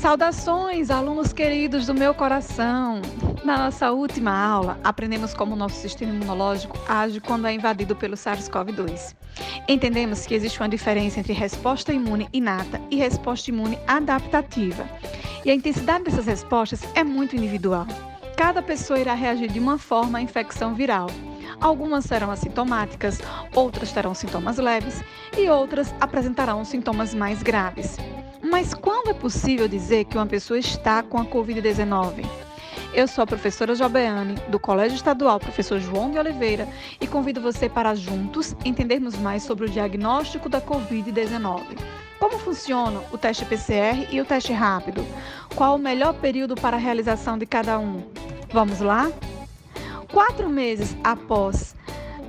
Saudações, alunos queridos do meu coração! Na nossa última aula, aprendemos como o nosso sistema imunológico age quando é invadido pelo SARS-CoV-2. Entendemos que existe uma diferença entre resposta imune inata e resposta imune adaptativa. E a intensidade dessas respostas é muito individual. Cada pessoa irá reagir de uma forma à infecção viral. Algumas serão assintomáticas, outras terão sintomas leves e outras apresentarão sintomas mais graves. Mas quando é possível dizer que uma pessoa está com a Covid-19? Eu sou a professora Jobeane, do Colégio Estadual Professor João de Oliveira, e convido você para juntos entendermos mais sobre o diagnóstico da Covid-19. Como funciona o teste PCR e o teste rápido? Qual o melhor período para a realização de cada um? Vamos lá? 4 meses após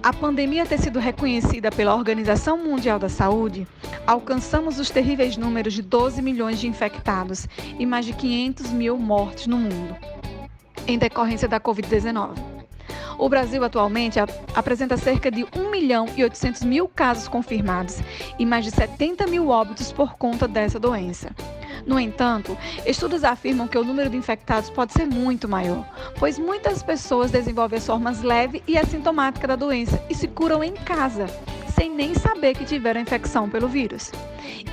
a pandemia ter sido reconhecida pela Organização Mundial da Saúde, alcançamos os terríveis números de 12 milhões de infectados e mais de 500 mil mortes no mundo, em decorrência da Covid-19. O Brasil atualmente apresenta cerca de 1.800.000 casos confirmados e mais de 70 mil óbitos por conta dessa doença. No entanto, estudos afirmam que o número de infectados pode ser muito maior, pois muitas pessoas desenvolvem as formas leve e assintomáticas da doença e se curam em casa, sem nem saber que tiveram a infecção pelo vírus.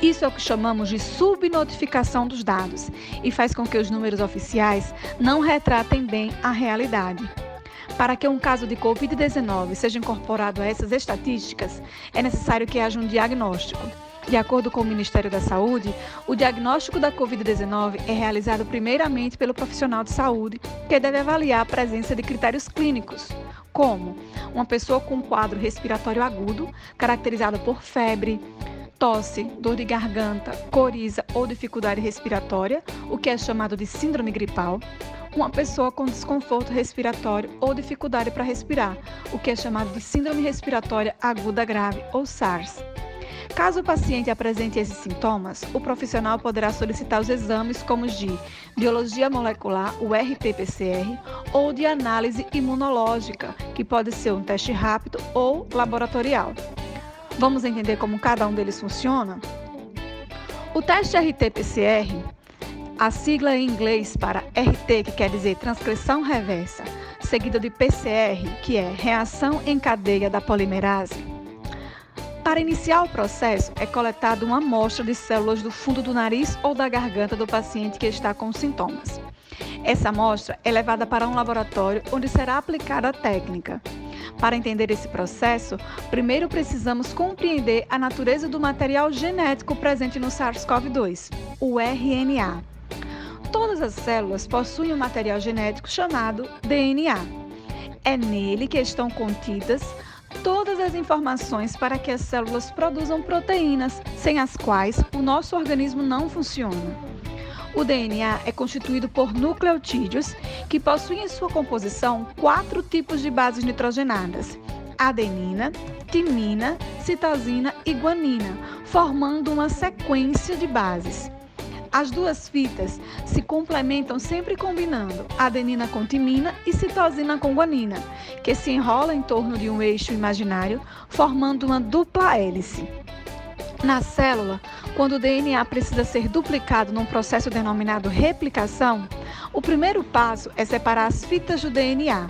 Isso é o que chamamos de subnotificação dos dados e faz com que os números oficiais não retratem bem a realidade. Para que um caso de Covid-19 seja incorporado a essas estatísticas, é necessário que haja um diagnóstico. De acordo com o Ministério da Saúde, o diagnóstico da Covid-19 é realizado primeiramente pelo profissional de saúde, que deve avaliar a presença de critérios clínicos, como uma pessoa com quadro respiratório agudo, caracterizado por febre, tosse, dor de garganta, coriza ou dificuldade respiratória, o que é chamado de síndrome gripal, uma pessoa com desconforto respiratório ou dificuldade para respirar, o que é chamado de síndrome respiratória aguda grave ou SARS. Caso o paciente apresente esses sintomas, o profissional poderá solicitar os exames como os de biologia molecular, o RT-PCR, ou de análise imunológica, que pode ser um teste rápido ou laboratorial. Vamos entender como cada um deles funciona? O teste RT-PCR, a sigla em inglês para RT, que quer dizer transcrição reversa, seguida de PCR, que é reação em cadeia da polimerase. Para iniciar o processo, é coletada uma amostra de células do fundo do nariz ou da garganta do paciente que está com sintomas. Essa amostra é levada para um laboratório onde será aplicada a técnica. Para entender esse processo, primeiro precisamos compreender a natureza do material genético presente no SARS-CoV-2, o RNA. Todas as células possuem um material genético chamado DNA. É nele que estão contidas todas as informações para que as células produzam proteínas, sem as quais o nosso organismo não funciona. O DNA é constituído por nucleotídeos que possuem em sua composição 4 tipos de bases nitrogenadas: adenina, timina, citosina e guanina, formando uma sequência de bases. As duas fitas se complementam sempre combinando adenina com timina e citosina com guanina, que se enrola em torno de um eixo imaginário, formando uma dupla hélice. Na célula, quando o DNA precisa ser duplicado num processo denominado replicação, o primeiro passo é separar as fitas do DNA.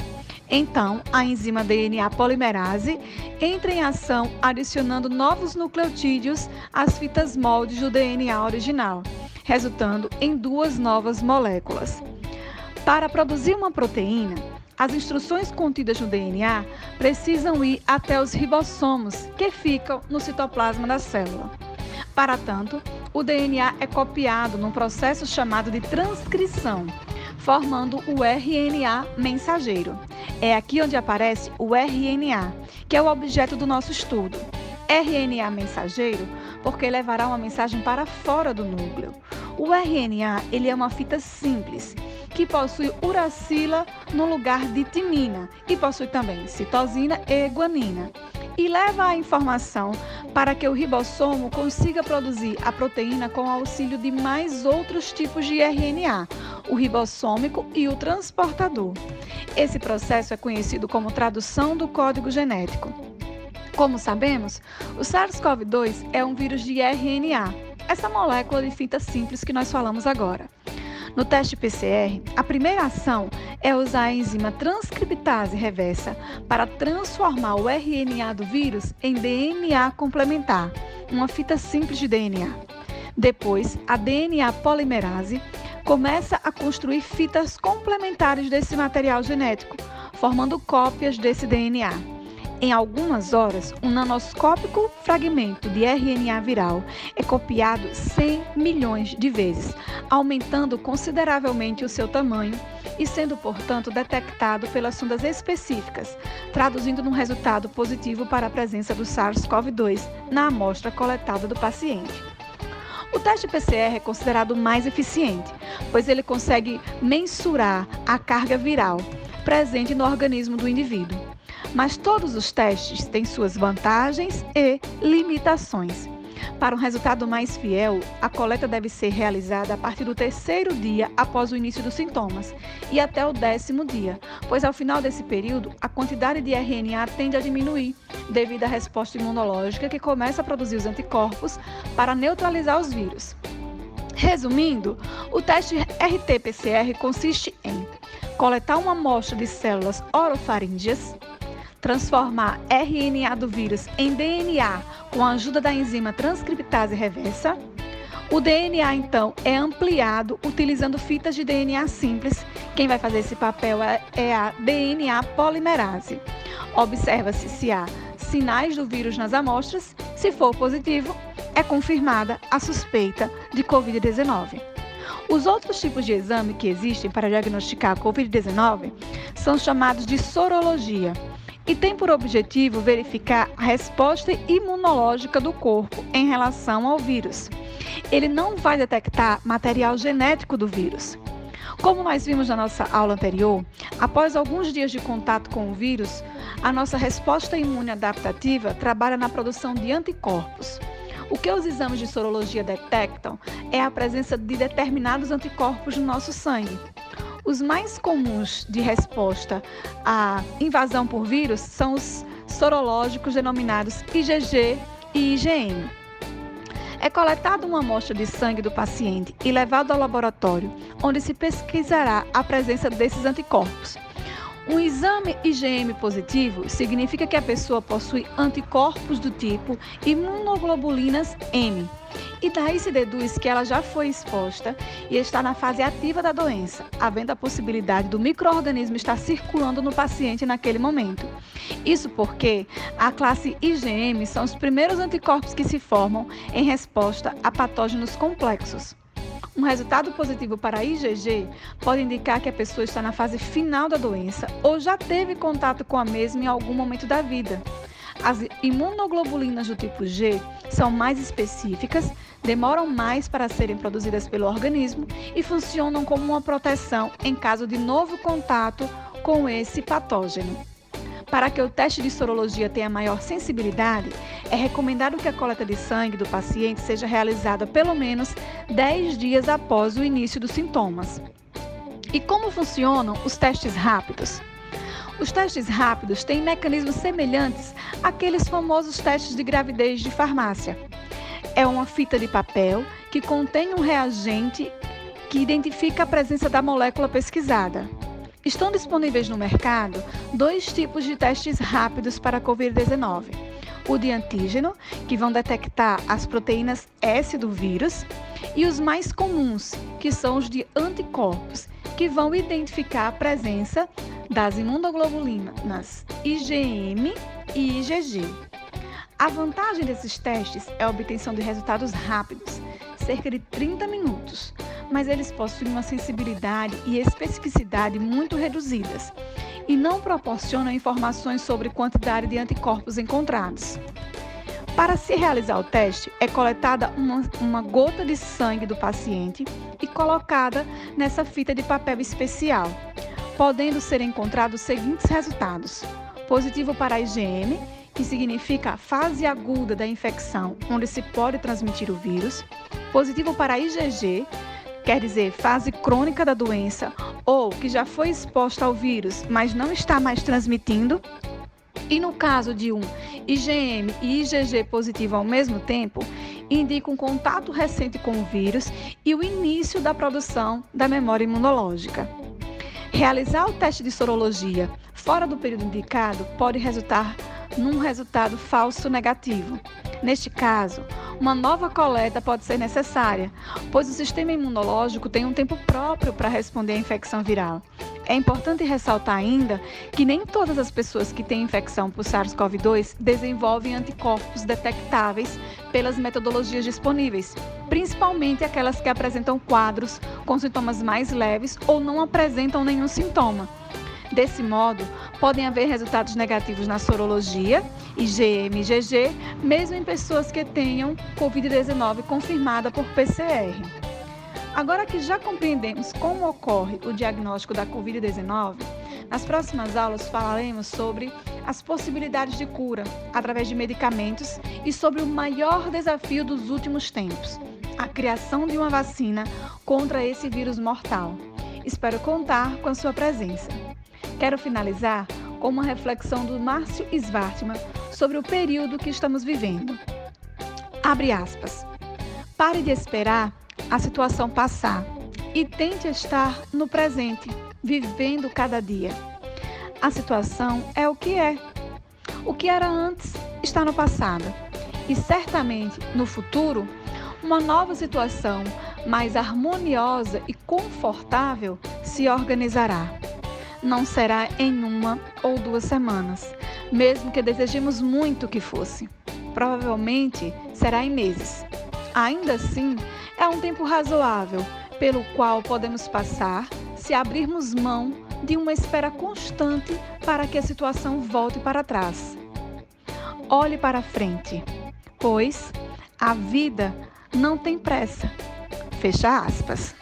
Então, a enzima DNA polimerase entra em ação adicionando novos nucleotídeos às fitas moldes do DNA original, resultando em 2 novas moléculas. Para produzir uma proteína, as instruções contidas no DNA precisam ir até os ribossomos, que ficam no citoplasma da célula. Para tanto, o DNA é copiado num processo chamado de transcrição, formando o RNA mensageiro. É aqui onde aparece o RNA, que é o objeto do nosso estudo. RNA mensageiro porque levará uma mensagem para fora do núcleo. O RNA ele é uma fita simples, que possui uracila no lugar de timina e possui também citosina e guanina. E leva a informação para que o ribossomo consiga produzir a proteína com auxílio de mais outros tipos de RNA, o ribossômico e o transportador. Esse processo é conhecido como tradução do código genético. Como sabemos, o SARS-CoV-2 é um vírus de RNA, essa molécula de fita simples que nós falamos agora. No teste PCR, a primeira ação é usar a enzima transcriptase reversa para transformar o RNA do vírus em DNA complementar, uma fita simples de DNA. Depois, a DNA polimerase começa a construir fitas complementares desse material genético, formando cópias desse DNA. Em algumas horas, um nanoscópico fragmento de RNA viral é copiado 100 milhões de vezes, aumentando consideravelmente o seu tamanho e sendo, portanto, detectado pelas sondas específicas, traduzindo num resultado positivo para a presença do SARS-CoV-2 na amostra coletada do paciente. O teste PCR é considerado mais eficiente, pois ele consegue mensurar a carga viral presente no organismo do indivíduo. Mas todos os testes têm suas vantagens e limitações. Para um resultado mais fiel, a coleta deve ser realizada a partir do 3º dia após o início dos sintomas e até o 10º dia, pois ao final desse período, a quantidade de RNA tende a diminuir devido à resposta imunológica que começa a produzir os anticorpos para neutralizar os vírus. Resumindo, o teste RT-PCR consiste em coletar uma amostra de células orofaríngeas, transformar RNA do vírus em DNA com a ajuda da enzima transcriptase reversa. O DNA, então, é ampliado utilizando fitas de DNA simples. Quem vai fazer esse papel é a DNA polimerase. Observa-se se há sinais do vírus nas amostras. Se for positivo, é confirmada a suspeita de Covid-19. Os outros tipos de exame que existem para diagnosticar a Covid-19 são chamados de sorologia e tem por objetivo verificar a resposta imunológica do corpo em relação ao vírus. Ele não vai detectar material genético do vírus. Como nós vimos na nossa aula anterior, após alguns dias de contato com o vírus, a nossa resposta imune adaptativa trabalha na produção de anticorpos. O que os exames de sorologia detectam é a presença de determinados anticorpos no nosso sangue. Os mais comuns de resposta à invasão por vírus são os sorológicos denominados IgG e IgM. É coletada uma amostra de sangue do paciente e levado ao laboratório, onde se pesquisará a presença desses anticorpos. Um exame IgM positivo significa que a pessoa possui anticorpos do tipo imunoglobulinas M. E daí se deduz que ela já foi exposta e está na fase ativa da doença, havendo a possibilidade do micro-organismo estar circulando no paciente naquele momento. Isso porque a classe IgM são os primeiros anticorpos que se formam em resposta a patógenos complexos. Um resultado positivo para IgG pode indicar que a pessoa está na fase final da doença ou já teve contato com a mesma em algum momento da vida. As imunoglobulinas do tipo G são mais específicas, demoram mais para serem produzidas pelo organismo e funcionam como uma proteção em caso de novo contato com esse patógeno. Para que o teste de sorologia tenha maior sensibilidade, é recomendado que a coleta de sangue do paciente seja realizada pelo menos 10 dias após o início dos sintomas. E como funcionam os testes rápidos? Os testes rápidos têm mecanismos semelhantes àqueles famosos testes de gravidez de farmácia. É uma fita de papel que contém um reagente que identifica a presença da molécula pesquisada. Estão disponíveis no mercado 2 tipos de testes rápidos para a Covid-19. O de antígeno, que vão detectar as proteínas S do vírus, e os mais comuns, que são os de anticorpos, que vão identificar a presença das imunoglobulinas IgM e IgG. A vantagem desses testes é a obtenção de resultados rápidos, cerca de 30 minutos, mas eles possuem uma sensibilidade e especificidade muito reduzidas e não proporcionam informações sobre quantidade de anticorpos encontrados. Para se realizar o teste, é coletada uma gota de sangue do paciente e colocada nessa fita de papel especial, podendo ser encontrados os seguintes resultados: positivo para a IgM, que significa a fase aguda da infecção, onde se pode transmitir o vírus; positivo para a IgG, quer dizer fase crônica da doença, ou que já foi exposta ao vírus, mas não está mais transmitindo. E no caso de um IgM e IgG positivo ao mesmo tempo, indica um contato recente com o vírus e o início da produção da memória imunológica. Realizar o teste de sorologia fora do período indicado pode resultar num resultado falso negativo. Neste caso, uma nova coleta pode ser necessária, pois o sistema imunológico tem um tempo próprio para responder à infecção viral. É importante ressaltar ainda que nem todas as pessoas que têm infecção por SARS-CoV-2 desenvolvem anticorpos detectáveis pelas metodologias disponíveis, principalmente aquelas que apresentam quadros com sintomas mais leves ou não apresentam nenhum sintoma. Desse modo, podem haver resultados negativos na sorologia, IgM e IgG, mesmo em pessoas que tenham Covid-19 confirmada por PCR. Agora que já compreendemos como ocorre o diagnóstico da Covid-19, nas próximas aulas falaremos sobre as possibilidades de cura através de medicamentos e sobre o maior desafio dos últimos tempos, a criação de uma vacina contra esse vírus mortal. Espero contar com a sua presença. Quero finalizar com uma reflexão do Márcio Svartman sobre o período que estamos vivendo. Abre aspas. Pare de esperar a situação passar e tente estar no presente, vivendo cada dia. A situação é o que é. O que era antes está no passado e certamente no futuro uma nova situação mais harmoniosa e confortável se organizará. Não será em 1 ou 2 semanas, mesmo que desejemos muito que fosse. Provavelmente será em meses. Ainda assim, é um tempo razoável, pelo qual podemos passar se abrirmos mão de uma espera constante para que a situação volte para trás. Olhe para frente, pois a vida não tem pressa. Fecha aspas.